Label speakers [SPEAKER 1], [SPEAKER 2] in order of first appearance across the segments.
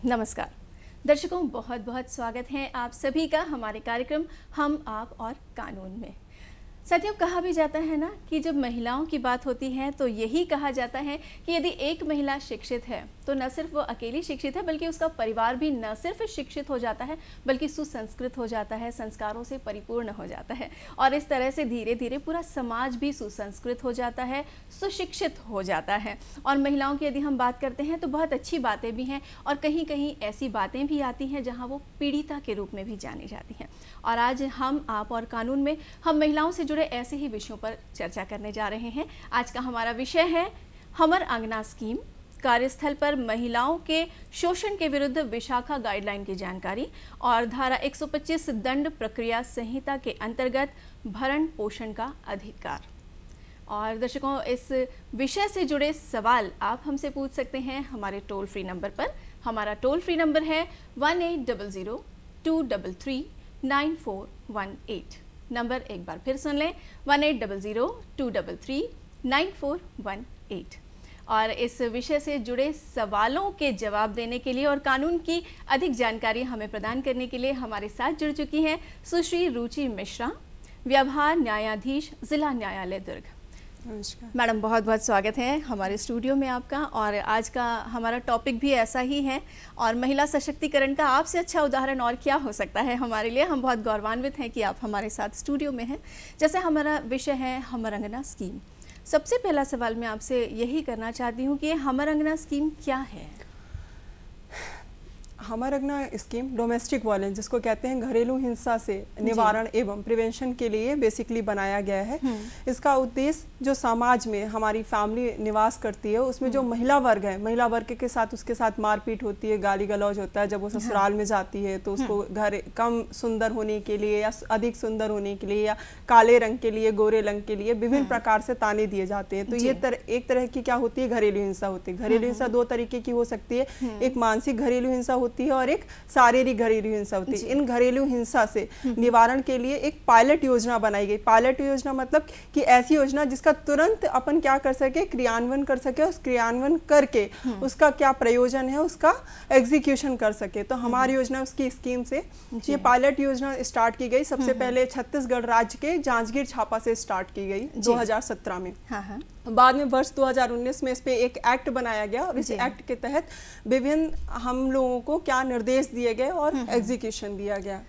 [SPEAKER 1] नमस्कार दर्शकों, बहुत बहुत स्वागत है आप सभी का हमारे कार्यक्रम हम आप और कानून में। साथियों, कहा भी जाता है ना कि जब महिलाओं की बात होती है तो यही कहा जाता है कि यदि एक महिला शिक्षित है तो न सिर्फ वो अकेली शिक्षित है बल्कि उसका परिवार भी न सिर्फ शिक्षित हो जाता है बल्कि सुसंस्कृत हो जाता है, संस्कारों से परिपूर्ण हो जाता है और इस तरह से धीरे धीरे पूरा समाज भी सुसंस्कृत हो जाता है, सुशिक्षित हो जाता है। और महिलाओं की यदि हम बात करते हैं तो बहुत अच्छी बातें भी हैं और कहीं कहीं ऐसी बातें भी आती हैं जहाँ वो पीड़िता के रूप में भी जानी जाती हैं। और आज हम आप और कानून में हम महिलाओं से जुड़े ऐसे ही विषयों पर चर्चा करने जा रहे हैं। आज का हमारा विषय है हमर अंगना स्कीम, कार्यस्थल पर महिलाओं के शोषण के विरुद्ध विशाखा गाइडलाइन की जानकारी और धारा 125 दंड प्रक्रिया संहिता के अंतर्गत भरण पोषण का अधिकार। और दर्शकों, इस विषय से जुड़े सवाल आप हमसे पूछ सकते हैं हमारे टोल फ्री नंबर पर। हमारा टोल फ्री नंबर है 1800-233-9418। नंबर एक बार फिर सुन लें, 1800-233-9418। और इस विषय से जुड़े सवालों के जवाब देने के लिए और कानून की अधिक जानकारी हमें प्रदान करने के लिए हमारे साथ जुड़ चुकी हैं सुश्री रुचि मिश्रा, व्यवहार न्यायाधीश, जिला न्यायालय दुर्ग।
[SPEAKER 2] नमस्कार
[SPEAKER 1] मैडम, बहुत बहुत स्वागत है हमारे स्टूडियो में आपका। और आज का हमारा टॉपिक भी ऐसा ही है और महिला सशक्तिकरण का आपसे अच्छा उदाहरण और क्या हो सकता है हमारे लिए। हम बहुत गौरवान्वित हैं कि आप हमारे साथ स्टूडियो में हैं। जैसे हमारा विषय है हमर अंगना स्कीम, सबसे पहला सवाल मैं आपसे यही करना चाहती हूँ कि हमर अंगना स्कीम क्या है?
[SPEAKER 2] हमर अंगना स्कीम डोमेस्टिक वायलेंस, जिसको कहते हैं घरेलू हिंसा से निवारण एवं प्रिवेंशन के लिए बेसिकली बनाया गया है। इसका उद्देश्य जो समाज में हमारी फैमिली निवास करती है उसमें जो महिला वर्ग है, महिला वर्ग के साथ उसके साथ मारपीट होती है, गाली गलौज होता है। जब वो ससुराल में जाती है तो उसको घर कम सुंदर होने के लिए या अधिक सुंदर होने के लिए या काले रंग के लिए, गोरे रंग के लिए विभिन्न प्रकार से ताने दिए जाते हैं। तो ये एक तरह की क्या होती है, घरेलू हिंसा होती है। घरेलू हिंसा दो तरीके की हो सकती है, एक मानसिक घरेलू हिंसा होती है और एक शारीरिक घरेलू हिंसा होती है। इन घरेलू हिंसा से निवारण के लिए एक पायलट योजना बनाई गई। पायलट योजना मतलब कि ऐसी योजना जिसका तुरंत अपन क्या कर सके, क्रियान्वयन कर सके, उस क्रियान्वयन करके उसका क्या प्रयोजन है उसका एग्जीक्यूशन कर सके। तो हमारी योजना उसकी स्कीम से ये पायलट योजना स्टार्ट की गई। सबसे पहले छत्तीसगढ़ राज्य के जांजगीर चांपा से स्टार्ट की गई 2017 में। बाद में वर्ष 2019 में इस पे एक एक्ट बनाया गया और इस एक्ट के तहत विभिन्न हम लोगों को क्या निर्देश दिए गए और एग्जीक्यूशन दिया गया।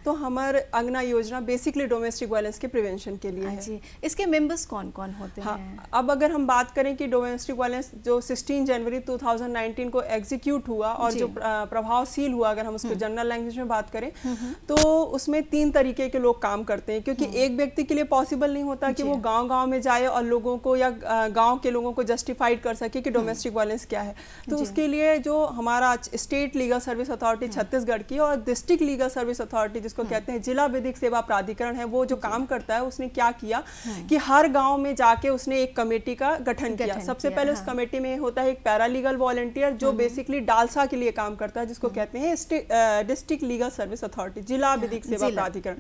[SPEAKER 2] तो हमारे अंगना योजना बेसिकली डोमेस्टिक वायलेंस के प्रिवेंशन के लिए है।
[SPEAKER 1] इसके मेंबर्स कौन कौन होते हैं?
[SPEAKER 2] अब अगर हम बात करें कि डोमेस्टिक वायलेंस जो 16 जनवरी 2019 को एग्जीक्यूट हुआ और जो प्रभावशील हुआ, अगर हम उसको जनरल लैंग्वेज में बात करें तो उसमें 3 तरीके के लोग काम करते हैं। क्योंकि एक व्यक्ति के लिए पॉसिबल नहीं होता कि वो गाँव-गाँव में जाए और लोगों को या गांव के लोगों को जस्टिफाइड कर सके कि डोमेस्टिक वायलेंस क्या है। तो उसके लिए जो हमारा state legal service authority Chhattisgarh की और डिस्ट्रिक्ट लीगल सर्विस अथॉरिटी जिसको कहते हैं जिला विधिक सेवा प्राधिकरण है, वो जो काम करता है उसने क्या किया कि हर गांव में जाके उसने एक कमेटी का गठन किया। सबसे पहले उस कमेटी में होता है एक पैरालीगल वॉलंटियर जो बेसिकली डालसा के लिए काम करता है, जिसको कहते हैं डिस्ट्रिक्ट लीगल सर्विस अथॉरिटी, जिला विधिक सेवा प्राधिकरण।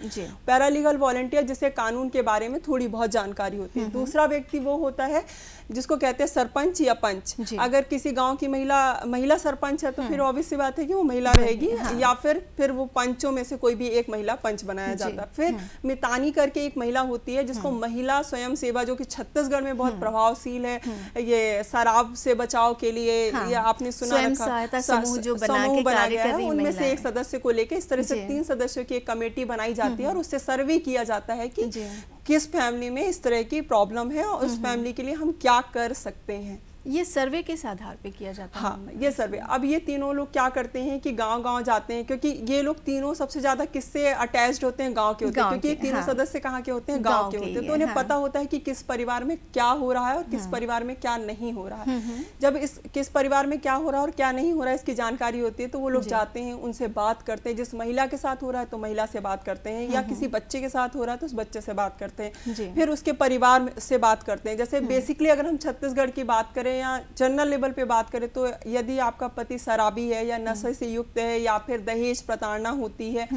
[SPEAKER 2] पैरालीगल वॉलंटियर जिसे कानून के बारे में थोड़ी बहुत जानकारी होती है। दूसरा व्यक्ति वो होता है जिसको कहते हैं सरपंच या पंच। अगर किसी गांव की महिला सरपंच है तो फिर ऑब्वियस सी बात है कि वो महिला रहेगी, या फिर वो पंचों में से कोई भी एक महिला पंच बनाया जाता है। फिर मितानी करके एक महिला होती है जिसको महिला स्वयं सेवा, जो कि छत्तीसगढ़ में बहुत प्रभावशील है, ये शराब से बचाव के लिए ये आपने सुना रखा समूह जो बना गया है, उनमें से एक सदस्य को लेके इस तरह से 3 सदस्यों की एक कमेटी बनाई जाती है और उससे सर्वे किया जाता है कि किस फैमिली में इस तरह की प्रॉब्लम है और उस फैमिली के लिए हम क्या कर सकते हैं।
[SPEAKER 1] ये सर्वे किस आधार पे किया जाता है?
[SPEAKER 2] हाँ, ये सर्वे अब ये तीनों लोग क्या करते हैं कि गांव-गांव जाते हैं, क्योंकि ये लोग तीनों सबसे ज्यादा किससे अटैच्ड होते हैं, गांव के होते हैं। क्योंकि ये तीनों सदस्य कहाँ के होते हैं, गांव के होते हैं। तो उन्हें पता होता है कि किस परिवार में क्या हो रहा है और किस परिवार में क्या नहीं हो रहा है। जब इस किस परिवार में क्या हो रहा है और क्या नहीं हो रहा है इसकी जानकारी होती है तो वो लोग जाते हैं, उनसे बात करते हैं। जिस महिला के साथ हो रहा है तो महिला से बात करते हैं, या किसी बच्चे के साथ हो रहा है तो उस बच्चे से बात करते हैं, फिर उसके परिवार से बात करते हैं। जैसे बेसिकली अगर हम छत्तीसगढ़ की बात करें करें या जनरल लेवल पे बात करें तो यदि आपका पति शराबी है या नशे से युक्त है या फिर दहेज प्रताड़ना होती है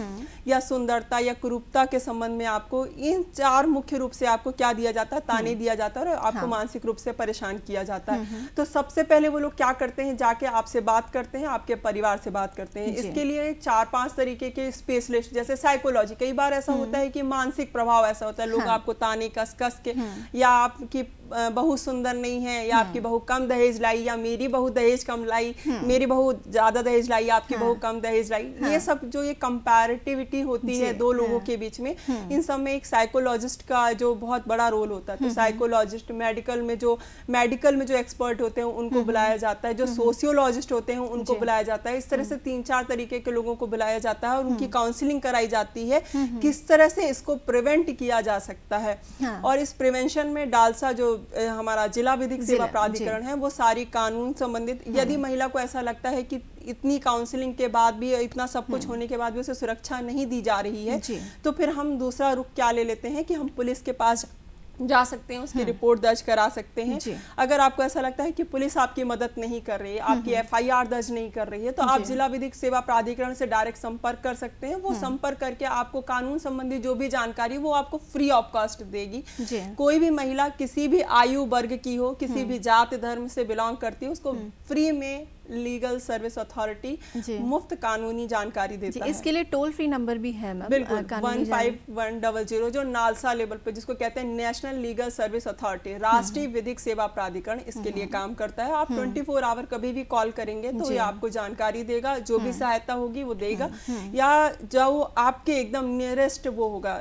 [SPEAKER 2] या सुंदरता या कुरूपता के संबंध में आपको इन 4 मुख्य रूप से आपको क्या दिया जाता है, ताने दिया जाता है और आपको मानसिक रूप से परेशान किया जाता है। तो सबसे पहले वो लोग क्या करते हैं, जाके आपसे बात करते हैं, आपके परिवार से बात करते हैं। इसके लिए 4-5 तरीके के स्पेशलिस्ट, जैसे साइकोलॉजी, कई बार ऐसा होता है कि मानसिक प्रभाव ऐसा होता है, लोग आपको ताने कस कस के, या आपकी बहू सुंदर नहीं है, या आपकी बहू कम दहेज लाई, या मेरी बहू दहेज कम लाई, मेरी बहू ज्यादा दहेज लाई, आपकी बहू कम दहेज लाई, ये सब जो ये कंपैरेटिविटी होती है दो लोगों के बीच में, इन सब में एक साइकोलॉजिस्ट का जो बहुत बड़ा रोल होता है। तो साइकोलॉजिस्ट, मेडिकल में जो एक्सपर्ट होते हैं उनको बुलाया जाता है, जो सोशियोलॉजिस्ट होते हैं उनको बुलाया जाता है। इस तरह से 3-4 तरीके के लोगों को बुलाया जाता है और उनकी काउंसलिंग कराई जाती है किस तरह से इसको प्रिवेंट किया जा सकता है। और इस प्रिवेंशन में डालसा जो हमारा जिला विधिक सेवा प्राधिकरण है, वो सारी कानून संबंधित, यदि महिला को ऐसा लगता है कि इतनी काउंसलिंग के बाद भी, इतना सब कुछ होने के बाद भी उसे सुरक्षा नहीं दी जा रही है, तो फिर हम दूसरा रुख क्या ले लेते हैं कि हम पुलिस के पास जा सकते हैं, उसकी रिपोर्ट दर्ज करा सकते हैं। अगर आपको ऐसा लगता है कि पुलिस आपकी मदद नहीं कर रही है, आपकी FIR दर्ज नहीं कर रही है, तो आप जिला विधिक सेवा प्राधिकरण से डायरेक्ट संपर्क कर सकते हैं। वो संपर्क करके आपको कानून संबंधी जो भी जानकारी वो आपको फ्री ऑफ कॉस्ट देगी। कोई भी महिला किसी भी आयु वर्ग की हो, किसी भी जाति धर्म से बिलोंग करती है, उसको फ्री में लीगल सर्विस अथॉरिटी मुफ्त कानूनी जानकारी देता है।
[SPEAKER 1] इसके लिए टोल फ्री नंबर भी है मैम,
[SPEAKER 2] बिल्कुल 15100, जो नालसा लेवल पे जिसको कहते हैं नेशनल लीगल सर्विस अथॉरिटी, राष्ट्रीय विधिक सेवा प्राधिकरण, इसके लिए काम करता है। आप 24 आवर कभी भी कॉल करेंगे तो ये आपको जानकारी देगा, जो भी सहायता होगी वो देगा। या जो आपके एकदम नियरेस्ट वो होगा,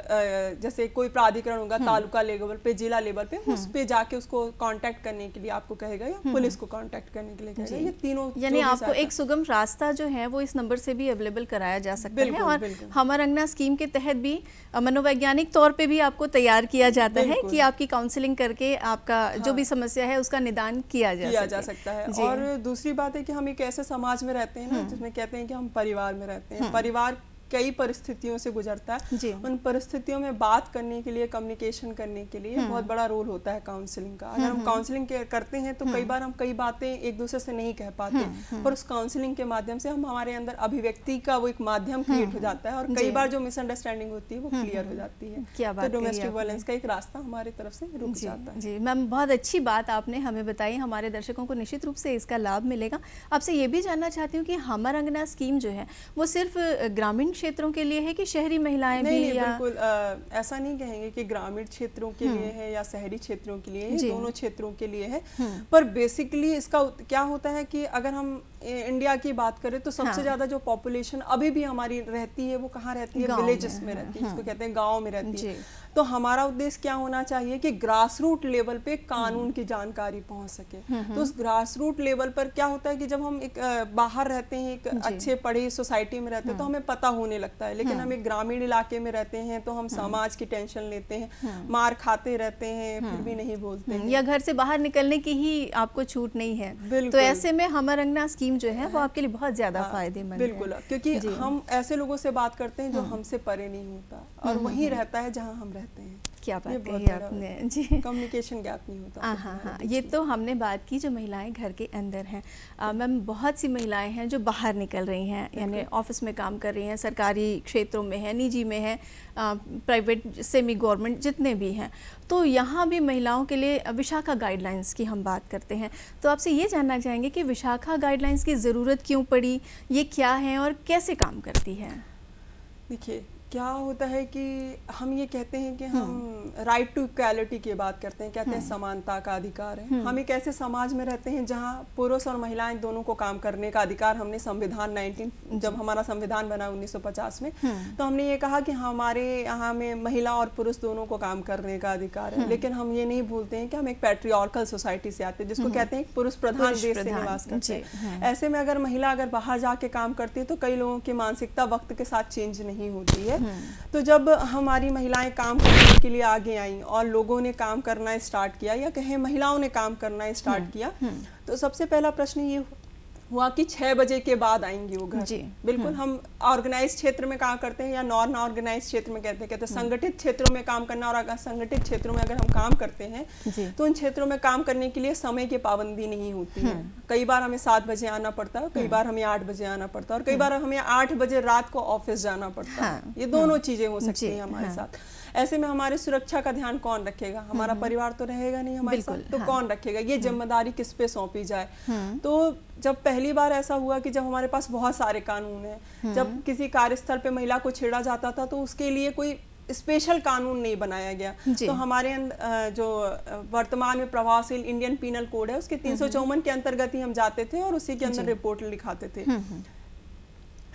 [SPEAKER 2] जैसे कोई प्राधिकरण होगा तालुका लेवल पे, जिला लेवल पे, उस पे जाके उसको कांटेक्ट करने के लिए आपको कहेगा, या पुलिस को कांटेक्ट करने के लिए कहेगा। ये तीनों
[SPEAKER 1] यानी आपको एक सुगम रास्ता जो है वो इस नंबर से भी अवेलेबल कराया जा सकता है। और हमर अंगना स्कीम के तहत भी मनोवैज्ञानिक तौर पे भी आपको तैयार किया जाता है कि आपकी काउंसलिंग करके आपका जो भी समस्या है उसका निदान किया जा सकता
[SPEAKER 2] है। और दूसरी बात है कि हम एक ऐसे समाज में रहते हैं ना, जिसमें कहते हैं कि हम परिवार में रहते हैं। परिवार कई परिस्थितियों से गुजरता है, उन परिस्थितियों में बात करने के लिए, कम्युनिकेशन करने के लिए बहुत बड़ा रोल होता है काउंसलिंग का। अगर हम काउंसलिंग करते हैं तो कई बार हम कई बातें एक दूसरे से नहीं कह पाते, पर उस काउंसलिंग के माध्यम से हम हमारे अंदर अभिव्यक्ति का वो एक माध्यम क्रिएट हो जाता है, और कई बार जो मिसअंडरस्टैंडिंग होती है वो क्लियर हो जाती है। तो डोमेस्टिक वायलेंस का एक रास्ता हमारी तरफ से रुक जाता है।
[SPEAKER 1] जी मैम, बहुत अच्छी बात आपने हमें बताई, हमारे दर्शकों को निश्चित रूप से इसका लाभ मिलेगा। आपसे ये भी जानना चाहती हूँ कि हमर अंगना स्कीम जो है वो सिर्फ ग्रामीण क्षेत्रों के लिए है कि शहरी महिलाएं भी?
[SPEAKER 2] नहीं, बिल्कुल ऐसा नहीं कहेंगे कि ग्रामीण क्षेत्रों के लिए है या शहरी क्षेत्रों के लिए है, दोनों क्षेत्रों के लिए है। पर बेसिकली इसका क्या होता है कि अगर हम इंडिया की बात करें तो सबसे ज्यादा जो पॉपुलेशन अभी भी हमारी रहती है वो कहाँ रहती है? विलेजेस में रहती है, इसको कहते हैं गाँव में रहती है। तो हमारा उद्देश्य क्या होना चाहिए कि ग्रास रूट लेवल पे कानून की जानकारी पहुंच सके। तो उस ग्रास रूट लेवल पर क्या होता है कि जब हम एक बाहर रहते हैं, एक अच्छे पढ़े सोसाइटी में रहते हैं, तो हमें पता होने लगता है। लेकिन हम एक ग्रामीण इलाके में रहते हैं तो हम समाज की टेंशन लेते हैं, मार खाते रहते हैं, फिर भी नहीं बोलते हैं,
[SPEAKER 1] या घर से बाहर निकलने की ही आपको छूट नहीं है। तो ऐसे में हमर अंगना स्कीम जो है वो आपके लिए बहुत ज्यादा फायदेमंद है।
[SPEAKER 2] बिल्कुल, क्योंकि हम ऐसे लोगों से बात करते हैं जो हमसे परे नहीं होता और वही रहता है जहाँ हम रहते हैं।
[SPEAKER 1] क्या बात कही आपने जी,
[SPEAKER 2] कम्युनिकेशन गैप नहीं होता।
[SPEAKER 1] हाँ, ये तो हमने बात की जो महिलाएं घर के अंदर हैं। मैम, बहुत सी महिलाएं हैं जो बाहर निकल रही हैं, यानी ऑफिस में काम कर रही हैं, सरकारी क्षेत्रों में है, निजी में है, प्राइवेट, सेमी गवर्नमेंट, जितने भी हैं। तो यहाँ भी महिलाओं के लिए विशाखा गाइडलाइंस की हम बात करते हैं। तो आपसे ये जानना चाहेंगे कि विशाखा गाइडलाइंस की ज़रूरत क्यों पड़ी, ये क्या है और कैसे काम करती है?
[SPEAKER 2] देखिए, क्या होता है कि हम ये कहते हैं कि हम राइट टू इक्वालिटी की बात करते हैं, कहते हैं समानता का अधिकार है। हम एक ऐसे समाज में रहते हैं जहां पुरुष और महिलाएं दोनों को काम करने का अधिकार हमने संविधान जब हमारा संविधान बना 1950 में, तो हमने ये कहा कि हमारे यहाँ में महिला और पुरुष दोनों को काम करने का अधिकार है। लेकिन हम ये नहीं भूलते हैं कि हम एक पैट्रियार्कल सोसाइटी से आते हैं, जिसको कहते हैं पुरुष प्रधान देश से निवास करते हैं। ऐसे में अगर महिला अगर बाहर जाके काम करती है तो कई लोगों की मानसिकता वक्त के साथ चेंज नहीं होती है। तो जब हमारी महिलाएं काम करने के लिए आगे आई और लोगों ने काम करना स्टार्ट किया, या कहें महिलाओं ने काम करना स्टार्ट किया, तो सबसे पहला प्रश्न ये हुआ कि 6 बजे के बाद आएंगी वो घर।
[SPEAKER 1] जी।
[SPEAKER 2] बिल्कुल। हम ऑर्गेनाइज क्षेत्र में काम करते हैं या नॉन ऑर्गेनाइज क्षेत्र में कहते हैं संगठित क्षेत्रों में काम करना। और अगर संगठित क्षेत्रों में अगर हम काम करते हैं तो उन क्षेत्रों में काम करने के लिए समय की पाबंदी नहीं होती है। कई बार हमें 7 बजे आना पड़ता है, कई बार हमें 8 बजे आना पड़ता है, और कई बार हमें 8 बजे रात को ऑफिस जाना पड़ता है। ये दोनों चीजें हो सकती हैं हमारे साथ। ऐसे में हमारी सुरक्षा का ध्यान कौन रखेगा? हमारा परिवार तो रहेगा नहीं हमारे साथ, तो कौन रखेगा? ये जिम्मेदारी किस पे सौंपी जाए? तो जब पहली बार ऐसा हुआ कि जब हमारे पास बहुत सारे कानून हैं, जब किसी कार्यस्थल पे महिला को छेड़ा जाता था तो उसके लिए कोई स्पेशल कानून नहीं बनाया गया। तो हमारे जो वर्तमान में प्रभावशील इंडियन पीनल कोड है उसके 354 के अंतर्गत ही हम जाते थे और उसी के अंदर रिपोर्ट लिखाते थे।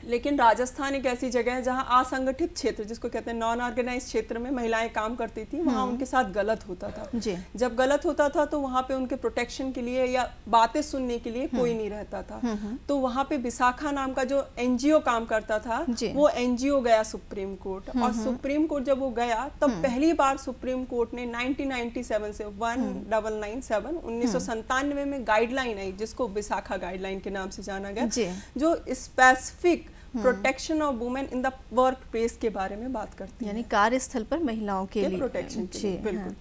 [SPEAKER 2] लेकिन राजस्थान एक ऐसी जगह है जहां असंगठित क्षेत्र, जिसको कहते हैं नॉन ऑर्गेनाइज क्षेत्र में महिलाएं काम करती थी, वहां उनके साथ गलत होता था। जब गलत होता था तो वहां पे उनके प्रोटेक्शन के लिए या बातें सुनने के लिए कोई नहीं रहता था। तो वहां पे विशाखा नाम का जो एनजीओ काम करता था, वो एनजीओ गया सुप्रीम कोर्ट, और सुप्रीम कोर्ट जब वो गया तब पहली बार सुप्रीम कोर्ट ने 1997 से 1997 में गाइडलाइन आई, जिसको विशाखा गाइडलाइन के नाम से जाना गया, जो specific protection of women in the work place के बारे में बात करती है,
[SPEAKER 1] यानी कार्यस्थल पर महिलाओं के लिए
[SPEAKER 2] प्रोटेक्शन के लिए। बिल्कुल।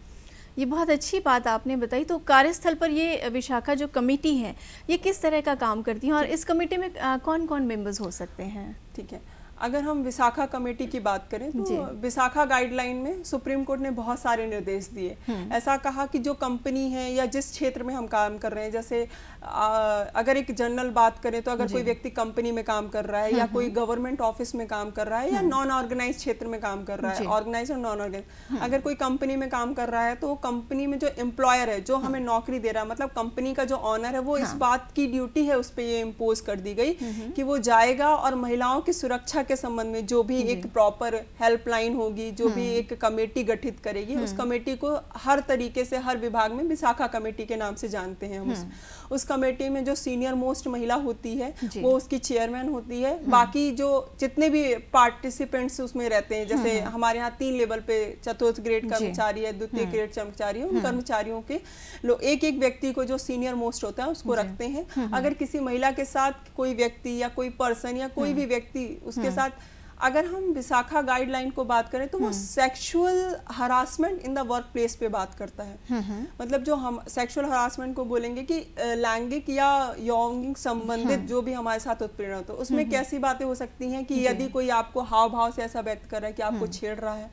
[SPEAKER 1] ये बहुत अच्छी बात आपने बताई। तो कार्यस्थल पर ये विशाखा जो कमेटी है ये किस तरह का काम करती है और इस कमेटी में कौन कौन मेंबर्स हो सकते हैं?
[SPEAKER 2] ठीक है, अगर हम विशाखा कमेटी की बात करें तो विशाखा गाइडलाइन में सुप्रीम कोर्ट ने बहुत सारे निर्देश दिए। ऐसा कहा कि जो कंपनी है या जिस क्षेत्र में हम काम कर रहे हैं, जैसे अगर एक जनरल बात करें तो अगर कोई व्यक्ति कंपनी में काम कर रहा है या कोई गवर्नमेंट ऑफिस में काम कर रहा है या नॉन ऑर्गेनाइज क्षेत्र में काम कर रहा है, ऑर्गेनाइज और नॉन ऑर्गेनाइज, अगर कोई कंपनी में काम कर रहा है तो कंपनी में जो एम्प्लॉयर है, जो हमें नौकरी दे रहा है, मतलब कंपनी का जो ऑनर है, वो इस बात की ड्यूटी है उस पर ये इम्पोज कर दी गई कि वो जाएगा और महिलाओं की सुरक्षा के संबंध में जो भी एक प्रॉपर हेल्पलाइन होगी, जो भी एक कमेटी गठित करेगी, उस कमेटी को हर तरीके से हर विभाग में विशाखा कमेटी के नाम से जानते हैं हम। उस कमेटी में जो सीनियर मोस्ट महिला होती है वो उसकी चेयरमैन होती है। बाकी जो जितने भी पार्टिसिपेंट्स उसमें रहते हैं, जैसे हमारे यहाँ 3 लेवल पे चतुर्थ ग्रेड कर्मचारी है, द्वितीय ग्रेड कर्मचारी है, उन कर्मचारियों के एक एक व्यक्ति को जो सीनियर मोस्ट होता है उसको रखते हैं। अगर किसी महिला के साथ कोई व्यक्ति या कोई पर्सन या कोई भी व्यक्ति उसके साथ, अगर हम विशाखा गाइडलाइन को बात करें तो वो sexual harassment in the work place पे बात करता है। मतलब जो हम सेक्सुअल हरासमेंट को बोलेंगे कि लैंगिक या यौगिक संबंधित जो भी हमारे साथ उत्पीड़न हो, तो उसमें कैसी बातें हो सकती हैं कि यदि कोई आपको हाव भाव से ऐसा व्यक्त कर रहा है कि आपको छेड़ रहा है,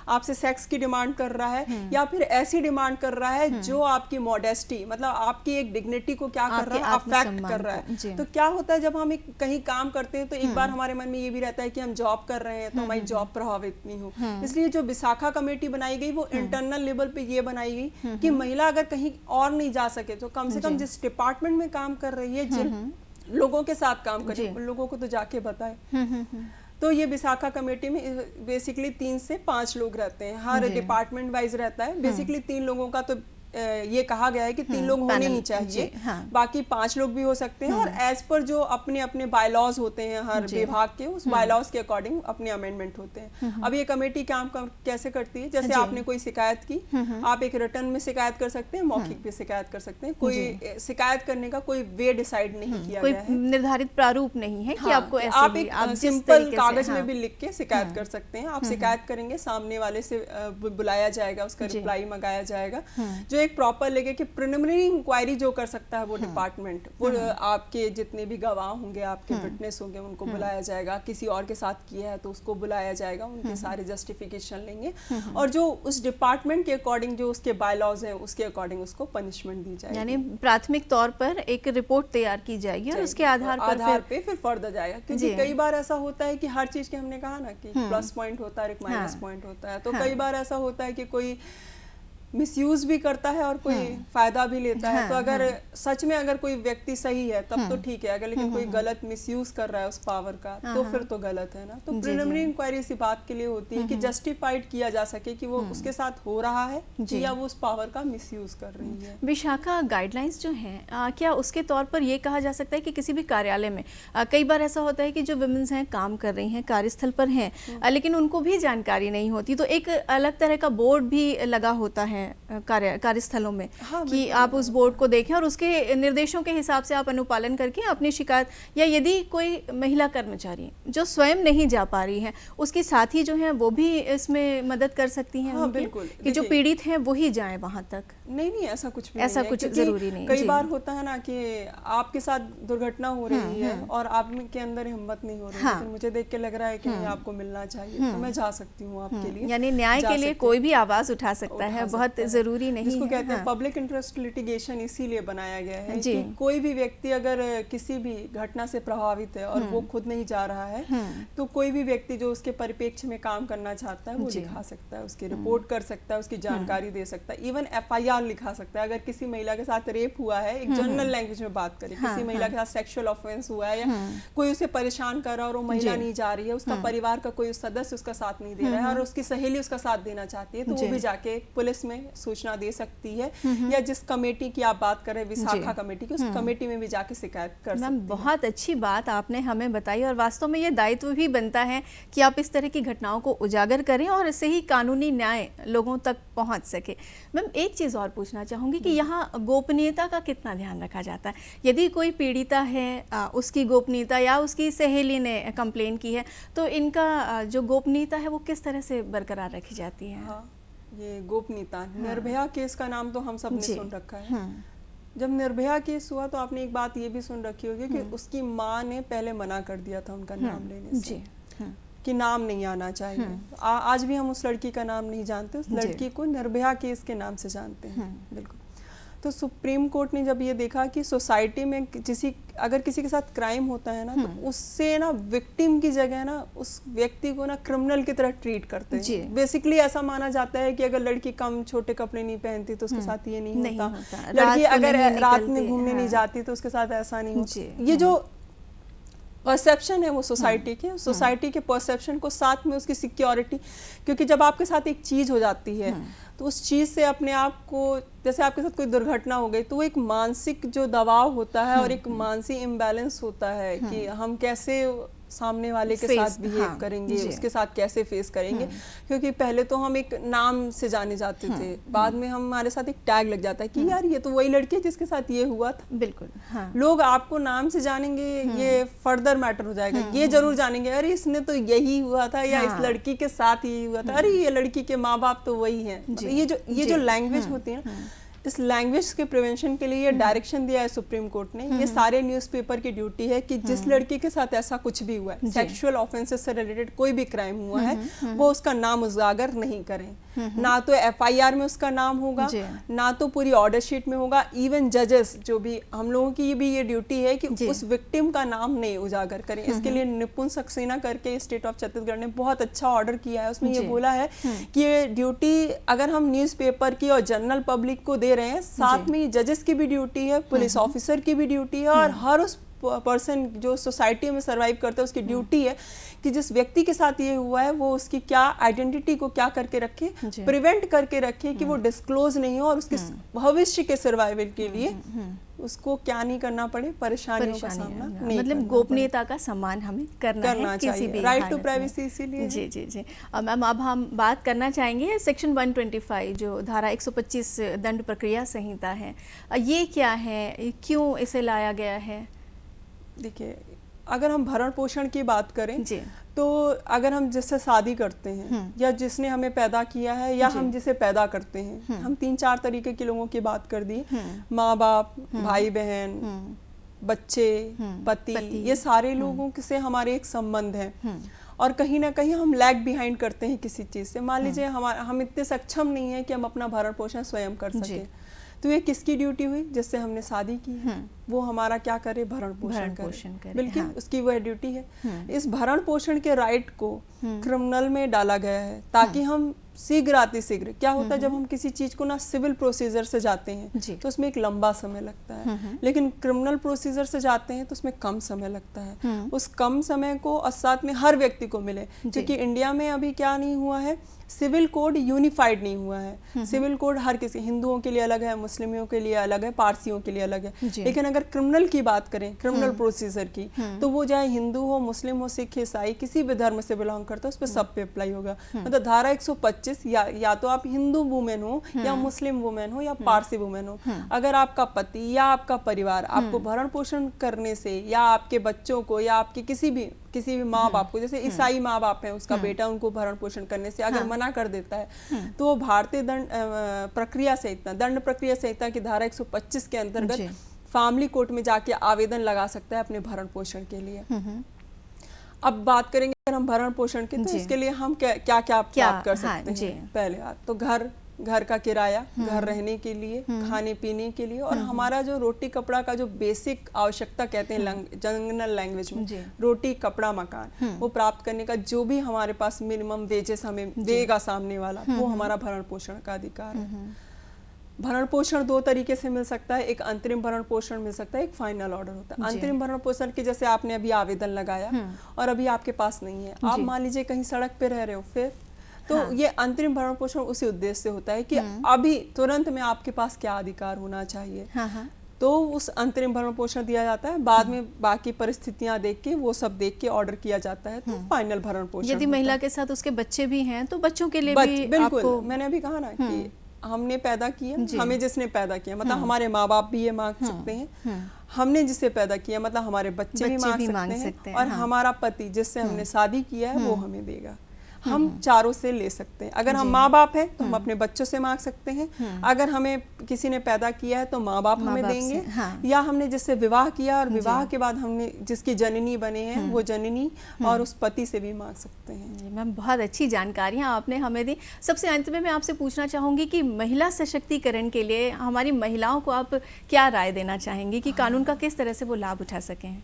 [SPEAKER 2] आपसे सेक्स की डिमांड कर रहा है, या फिर ऐसी डिमांड कर रहा है जो आपकी मॉडेस्टी, मतलब आपकी एक डिग्निटी को क्या कर रहा है, अफेक्ट कर रहा है। तो क्या होता है जब हम कहीं काम करते हैं तो एक बार हमारे मन में ये भी रहता है कि हम जॉब कर रहे हैं तो हमारी जॉब प्रभावित नहीं हो। इसलिए जो विशाखा कमेटी बनाई गई वो इंटरनल लेवल पे ये बनाई गई कि महिला अगर कहीं और नहीं जा सके तो कम से कम जिस डिपार्टमेंट में काम कर रही है, जिन लोगों के साथ काम कर रही है, उन लोगों को तो जाके बताए। तो ये विशाखा कमेटी में बेसिकली 3 से 5 लोग रहते हैं, हर डिपार्टमेंट वाइज रहता है। बेसिकली 3 लोगों का तो ये कहा गया है कि 3 लोग होने ही चाहिए, बाकी 5 लोग भी हो सकते हैं, और एज पर जो अपने अपने बायलॉज होते हैं हर विभाग के, उस बायलॉज के अकॉर्डिंग अपने अमेंडमेंट होते हैं। अब ये कमेटी काम कैसे करती है, जैसे आपने कोई शिकायत की, आप एक रिटर्न में शिकायत कर सकते हैं, मौखिक भी शिकायत कर सकते हैं। कोई शिकायत करने का कोई वे डिसाइड नहीं किया गया है,
[SPEAKER 1] निर्धारित प्रारूप नहीं है कि आपको ऐसे
[SPEAKER 2] आप एक सिंपल कागज में भी लिख के शिकायत कर सकते हैं। आप शिकायत करेंगे, सामने वाले से बुलाया जाएगा, उसका रिप्लाई मंगाया जाएगा, जो एक प्रॉपर लेके कि प्रिलिमिनरी इंक्वायरी जो कर सकता है वो डिपार्टमेंट, वो आपके जितने भी गवाह होंगे, आपके विटनेस होंगे, उनको बुलाया जाएगा। किसी और के साथ किया है तो उसको बुलाया जाएगा, उनके सारे जस्टिफिकेशन लेंगे, और जो उस डिपार्टमेंट के अकॉर्डिंग जो उसके बायलॉज हैं उसके अकॉर्डिंग उसको पनिशमेंट दी जाएगी।
[SPEAKER 1] यानी प्राथमिक तौर पर एक रिपोर्ट तैयार की जाएगी और उसके आधार पे
[SPEAKER 2] फिर फर्दर जाएगा। क्योंकि कई बार ऐसा होता है कि हर चीज के, हमने कहा ना कि प्लस पॉइंट होता है, एक माइनस पॉइंट होता है, तो कई बार ऐसा होता है कि कोई मिसयूज भी करता है और कोई फायदा भी लेता है। तो अगर सच में अगर कोई व्यक्ति सही है तब तो ठीक है, अगर लेकिन कोई गलत मिसयूज कर रहा है उस पावर का तो फिर तो गलत है ना। तो प्रिलिमिनरी इंक्वायरी इसी बात के लिए होती है कि जस्टिफाइड किया जा सके कि वो उसके साथ हो रहा है या वो उस पावर का मिसयूज कर रही है।
[SPEAKER 1] विशाखा गाइडलाइंस जो हैं, क्या उसके तौर पर ये कहा जा सकता है कि किसी भी कार्यालय में कई बार ऐसा होता है कि जो वुमेन्स हैं, काम कर रही हैं, कार्यस्थल पर हैं, लेकिन उनको भी जानकारी नहीं होती, तो एक अलग तरह का बोर्ड भी लगा होता है हैं कार्यस्थलों में।
[SPEAKER 2] हाँ,
[SPEAKER 1] कि आप उस बोर्ड को देखें और उसके निर्देशों के हिसाब से आप अनुपालन करके अपनी शिकायत, या यदि कोई महिला कर्मचारी जो स्वयं नहीं जा पा रही है उसके साथी जो है वो भी इसमें मदद कर सकती हैं।
[SPEAKER 2] हाँ, बिल्कुल,
[SPEAKER 1] कि जो पीड़ित हैं वही जाए वहां तक।
[SPEAKER 2] नहीं, ऐसा कुछ भी
[SPEAKER 1] ऐसा
[SPEAKER 2] नहीं
[SPEAKER 1] कुछ
[SPEAKER 2] है,
[SPEAKER 1] जरूरी नहीं।
[SPEAKER 2] कई बार होता है ना कि आपके साथ दुर्घटना हो रही है और आप के अंदर हिम्मत नहीं हो रही है, लेकिन मुझे देख के लग रहा है कि नहीं, आपको मिलना चाहिए, तो मैं जा सकती हूँ आपके लिए।
[SPEAKER 1] यानी न्याय के लिए कोई भी आवाज उठा सकता है, बहुत जरूरी नहीं है।
[SPEAKER 2] जिसको कहते हैं पब्लिक इंटरेस्ट लिटिगेशन इसीलिए बनाया गया है कि कोई भी व्यक्ति अगर किसी भी घटना से प्रभावित है और वो खुद नहीं जा रहा है, तो कोई भी व्यक्ति जो उसके परिप्रेक्ष्य में काम करना चाहता है वो लिखा सकता है, उसकी रिपोर्ट कर सकता है, उसकी जानकारी दे सकता है, इवन FIR लिखा सकता है। अगर किसी महिला के साथ रेप हुआ है, एक जनरल लैंग्वेज में बात करें, किसी महिला के साथ सेक्सुअल ऑफेंस हुआ है या कोई उसे परेशान कर रहा है और वो महिला नहीं जा रही है, उसका परिवार का कोई सदस्य उसका साथ नहीं दे रहा है और उसकी सहेली उसका साथ देना चाहती है, तो वो भी जाके पुलिस में सूचना दे सकती है, या जिस कमेटी की आप बात कर रहे हैं, विशाखा कमेटी की, उस कमेटी में भी जाके शिकायत कर सकती है।
[SPEAKER 1] बहुत अच्छी बात आपने हमें बताई और वास्तव में ये दायित्व भी बनता है कि आप इस तरह की घटनाओं को उजागर करें और इससे ही कानूनी न्याय लोगों तक पहुंच सके। मैम, एक चीज और पूछना चाहूंगी कि यहाँ गोपनीयता का कितना ध्यान रखा जाता है? यदि कोई पीड़िता है, उसकी गोपनीयता या उसकी सहेली ने कंप्लेन की है, तो इनका जो गोपनीयता है वो किस तरह से बरकरार रखी जाती है?
[SPEAKER 2] हाँ, ये गोपनीयता, निर्भया केस का नाम तो हम सब ने सुन रखा है। जब निर्भया केस हुआ तो आपने एक बात ये भी सुन रखी होगी कि उसकी माँ ने पहले मना कर दिया था उनका नाम लेने से, कि नाम नहीं आना चाहिए। आज भी हम उस लड़की का नाम नहीं जानते, उस लड़की को निर्भया केस के नाम से जानते हैं। बिल्कुल। तो सुप्रीम कोर्ट ने जब ये देखा कि सोसाइटी में अगर किसी के साथ क्राइम होता है ना, तो उससे ना विक्टिम की जगह ना उस व्यक्ति को ना क्रिमिनल की तरह ट्रीट करते हैं। बेसिकली ऐसा माना जाता है कि अगर लड़की कम छोटे कपड़े नहीं पहनती तो उसके साथ ये नहीं होता। लड़की अगर रात में घूमने नहीं जाती तो उसके साथ ऐसा नहीं होता। ये जो परसेप्शन है वो सोसाइटी के परसेप्शन को, साथ में उसकी सिक्योरिटी, क्योंकि जब आपके साथ एक चीज हो जाती है तो उस चीज से अपने आप को, जैसे आपके साथ कोई दुर्घटना हो गई, तो वो एक मानसिक जो दबाव होता है और एक मानसिक इम्बैलेंस होता है कि हम कैसे सामने वाले के साथ बिहेव करेंगे, उसके साथ कैसे फेस करेंगे। क्योंकि पहले तो हम एक नाम से जाने जाते थे, बाद में हमारे साथ एक टैग लग जाता है कि यार ये तो वही लड़की है जिसके साथ ये हुआ था।
[SPEAKER 1] बिल्कुल।
[SPEAKER 2] लोग आपको नाम से जानेंगे, ये फर्दर मैटर हो जाएगा। ये जरूर जानेंगे अरे इसने तो यही हुआ था, या इस लड़की के साथ यही हुआ था, अरे ये लड़की के माँ बाप तो वही है। ये जो लैंग्वेज होती है ना, इस लैंग्वेज के प्रिवेंशन के लिए ये डायरेक्शन दिया है सुप्रीम कोर्ट ने। ये सारे न्यूज़पेपर की ड्यूटी है कि जिस लड़की के साथ ऐसा कुछ भी हुआ है, सेक्सुअल ऑफेंसेस से रिलेटेड कोई भी क्राइम हुआ है, वो उसका नाम उजागर नहीं करें। ना तो FIR में उसका नाम होगा, ना तो पूरी ऑर्डर शीट में होगा। इवन जजेस जो भी, हम लोगों की भी ये ड्यूटी है कि उस विक्टिम का नाम नहीं उजागर करें। इसके लिए निपुण सक्सेना करके स्टेट ऑफ छत्तीसगढ़ ने बहुत अच्छा ऑर्डर किया है। उसमें ये बोला है कि ये ड्यूटी अगर हम न्यूज़पेपर की और जनरल पब्लिक को दे रहे हैं, साथ में जजेस की भी ड्यूटी है, पुलिस ऑफिसर की भी ड्यूटी है, और हर उस पर्सन जो सोसाइटी में सरवाइव करता है उसकी ड्यूटी है कि जिस व्यक्ति के साथ ये हुआ है वो उसकी क्या आइडेंटिटी को क्या करके रखे, प्रिवेंट करके रखे कि वो डिस्क्लोज नहीं हो, और उसके भविष्य के सर्वाइवल के लिए उसको क्या नहीं करना पड़े, परेशानियों का सामना नहीं,
[SPEAKER 1] मतलब गोपनीयता का सम्मान हमें करना है किसी भी
[SPEAKER 2] राइट टू प्राइवेसी। इसीलिए
[SPEAKER 1] जी। मैम, अब हम बात करना चाहेंगे सेक्शन 125 जो धारा 125 दंड प्रक्रिया संहिता है, ये क्या है, क्यों इसे लाया गया है?
[SPEAKER 2] देखिए, अगर हम भरण पोषण की बात करें तो अगर हम जिससे शादी करते हैं या जिसने हमें पैदा किया है या हम जिसे पैदा करते हैं, हम 3-4 तरीके के लोगों की बात कर दी। माँ बाप, भाई बहन, बच्चे, पति, ये सारे लोगों से हमारे एक संबंध है, और कहीं ना कहीं हम लैग बिहाइंड करते हैं किसी चीज से। मान लीजिए हम इतने सक्षम नहीं है कि हम अपना भरण पोषण स्वयं कर सके, तो ये किसकी ड्यूटी हुई? जिससे हमने शादी की है, वो हमारा क्या करे, भरण पोषण करे। बिल्कुल, उसकी वह ड्यूटी है। इस भरण पोषण के राइट को क्रिमिनल में डाला गया है ताकि हम शीघ्र क्या होता है जब हम किसी चीज को ना सिविल प्रोसीजर से जाते हैं तो उसमें एक लंबा समय लगता है, लेकिन क्रिमिनल प्रोसीजर से जाते हैं तो उसमें कम समय लगता है। उस कम समय को और साथ में हर व्यक्ति को मिले, क्योंकि इंडिया में अभी क्या नहीं हुआ है, सिविल कोड यूनिफाइड नहीं हुआ है। सिविल कोड हर किसी, हिंदुओं के लिए अलग है, मुस्लिमों के लिए अलग है, पारसियों के लिए अलग है। लेकिन अगर क्रिमिनल की बात करें, क्रिमिनल प्रोसीजर की, तो वो चाहे हिंदू हो, मुस्लिम हो, सिख, ईसाई, किसी भी धर्म से बिलोंग करता है, उस पर सब पे अप्लाई होगा। मतलब धारा 125 या तो आप हिंदू वुमेन हो, या मुस्लिम वुमेन हो, या पारसी वुमेन हो, अगर आपका पति या आपका परिवार आपको भरण पोषण करने से, या आपके बच्चों को, या आपके किसी भी माँ बाप को, जैसे ईसाई माँ बाप हैं, उसका बेटा उनको भरण पोषण करने से अगर मना कर देता है, तो वो भारतीय दंड प्रक्रिया संहिता, दंड प्रक्रिया संहिता की धारा 125 के अंतर्गत फैमिली कोर्ट में जाके आवेदन लगा सकता है अपने भरण पोषण के लिए। अब बात करेंगे अगर हम भरण पोषण की, तो इसके लिए हम क्या प्राप्त कर सकते हैं। पहले बात तो घर का किराया, घर रहने के लिए, खाने पीने के लिए, और हमारा जो रोटी कपड़ा का जो बेसिक आवश्यकता कहते हैं जनरल लैंग्वेज में, रोटी कपड़ा मकान, वो प्राप्त करने का जो भी हमारे पास मिनिमम वेजेस हमें देगा सामने वाला, वो हमारा भरण पोषण का अधिकार है। भरण पोषण दो तरीके से मिल सकता है, एक अंतरिम भरण पोषण मिल सकता है, एक फाइनल ऑर्डर होता है। अंतरिम भरण पोषण के जैसे आपने अभी आवेदन लगाया और अभी आपके पास नहीं है, आप मान लीजिए कहीं सड़क पे रह रहे हो, फिर तो ये अंतरिम भरण पोषण उसी उद्देश्य से होता है कि अभी तुरंत में आपके पास क्या अधिकार होना चाहिए, तो उस अंतरिम भरण पोषण दिया जाता है। बाद में बाकी परिस्थितियां देख के, वो सब देख के ऑर्डर किया जाता है, तो फाइनल भरण पोषण।
[SPEAKER 1] यदि महिला के साथ उसके बच्चे भी हैं, तो बच्चों के लिए भी
[SPEAKER 2] बिल्कुल, मैंने अभी कहा ना कि हमने पैदा किया, हमें जिसने पैदा किया, मतलब हमारे माँ बाप भी ये मांग सकते हैं, हमने जिसे पैदा किया मतलब हमारे बच्चे भी मांग सकते हैं, और हमारा पति जिससे हमने शादी किया है वो हमें देगा। हम चारों से ले सकते हैं। अगर हम माँ बाप हैं तो हम अपने बच्चों से मांग सकते हैं, अगर हमें किसी ने पैदा किया है तो माँ बाप हमें देंगे, या हमने जिससे विवाह किया और विवाह के बाद हमने जिसकी जननी बने हैं वो जननी और उस पति से भी मांग सकते हैं।
[SPEAKER 1] मैम बहुत अच्छी जानकारियाँ आपने हमें दी। सबसे अंत में मैं आपसे पूछना चाहूँगी कि महिला सशक्तिकरण के लिए हमारी महिलाओं को आप क्या राय देना चाहेंगी कि कानून का किस तरह से वो लाभ उठा सकें?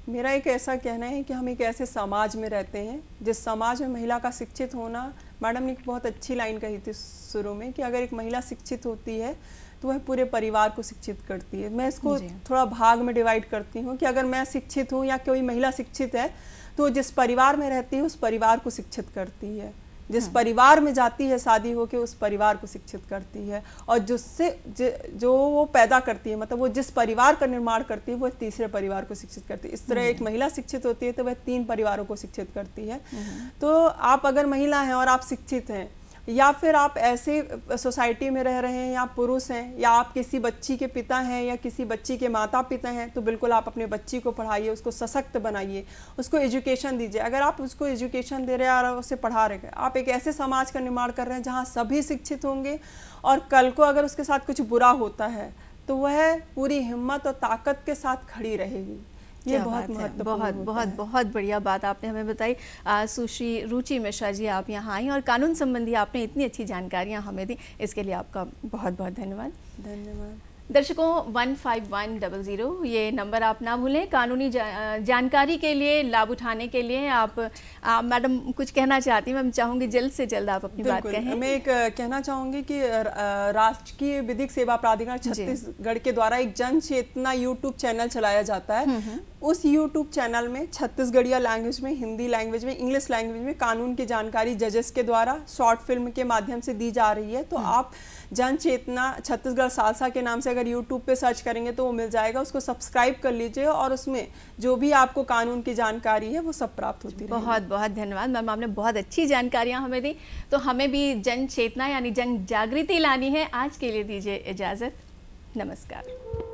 [SPEAKER 2] मेरा एक ऐसा कहना है कि हम एक ऐसे समाज में रहते हैं जिस समाज में महिला का शिक्षित होना, मैडम ने एक बहुत अच्छी लाइन कही थी शुरू में कि अगर एक महिला शिक्षित होती है तो वह पूरे परिवार को शिक्षित करती है। मैं इसको थोड़ा भाग में डिवाइड करती हूँ कि अगर मैं शिक्षित हूँ या कोई महिला शिक्षित है तो जिस परिवार में रहती है उस परिवार को शिक्षित करती है, जिस परिवार में जाती है शादी होके उस परिवार को शिक्षित करती है, और जिससे जो वो पैदा करती है, मतलब वो जिस परिवार का निर्माण करती है वो तीसरे परिवार को शिक्षित करती है। इस तरह एक महिला शिक्षित होती है तो वह 3 परिवारों को शिक्षित करती है। तो आप अगर महिला हैं और आप शिक्षित हैं, या फिर आप ऐसे सोसाइटी में रह रहे हैं, या पुरुष हैं, या आप किसी बच्ची के पिता हैं या किसी बच्ची के माता पिता हैं, तो बिल्कुल आप अपने बच्ची को पढ़ाइए, उसको सशक्त बनाइए, उसको एजुकेशन दीजिए। अगर आप उसको एजुकेशन दे रहे हैं और उसे पढ़ा रहे हैं, आप एक ऐसे समाज का निर्माण कर रहे हैं जहाँ सभी शिक्षित होंगे, और कल को अगर उसके साथ कुछ बुरा होता है तो वह पूरी हिम्मत और ताकत के साथ खड़ी रहेगी। ये बहुत महत्वपूर्ण
[SPEAKER 1] बहुत बढ़िया बात आपने हमें बताई। सुश्री रुचि मिश्रा जी, आप यहाँ आई और कानून संबंधी आपने इतनी अच्छी जानकारियाँ हमें दी, इसके लिए आपका बहुत बहुत धन्यवाद।
[SPEAKER 2] धन्यवाद।
[SPEAKER 1] दर्शकों 15100 ये नंबर आप ना भूलें। कानूनी जानकारी के लिए, लाभ उठाने के लिए आप मैडम कुछ कहना चाहती हैं? मैं चाहूँगी जल्द से जल्द आप अपनी बात कहें।
[SPEAKER 2] मैं एक कहना चाहूँगी कि राष्ट्रीय विधिक सेवा प्राधिकरण छत्तीसगढ़ के द्वारा एक जन चेतना यूट्यूब चैनल चलाया जाता है। उस यूट्यूब चैनल में छत्तीसगढ़िया लैंग्वेज में, हिंदी लैंग्वेज में, इंग्लिश लैंग्वेज में कानून की जानकारी जजेस के द्वारा शॉर्ट फिल्म के माध्यम से दी जा रही है। तो आप जन चेतना छत्तीसगढ़ सालसा के नाम से अगर यूट्यूब पे सर्च करेंगे तो वो मिल जाएगा, उसको सब्सक्राइब कर लीजिए और उसमें जो भी आपको कानून की जानकारी है वो सब प्राप्त होती है।
[SPEAKER 1] बहुत बहुत धन्यवाद मैम, आपने बहुत अच्छी जानकारियाँ हमें दी। तो हमें भी जन चेतना यानी जन जागृति लानी है। आज के लिए दीजिए इजाज़त, नमस्कार।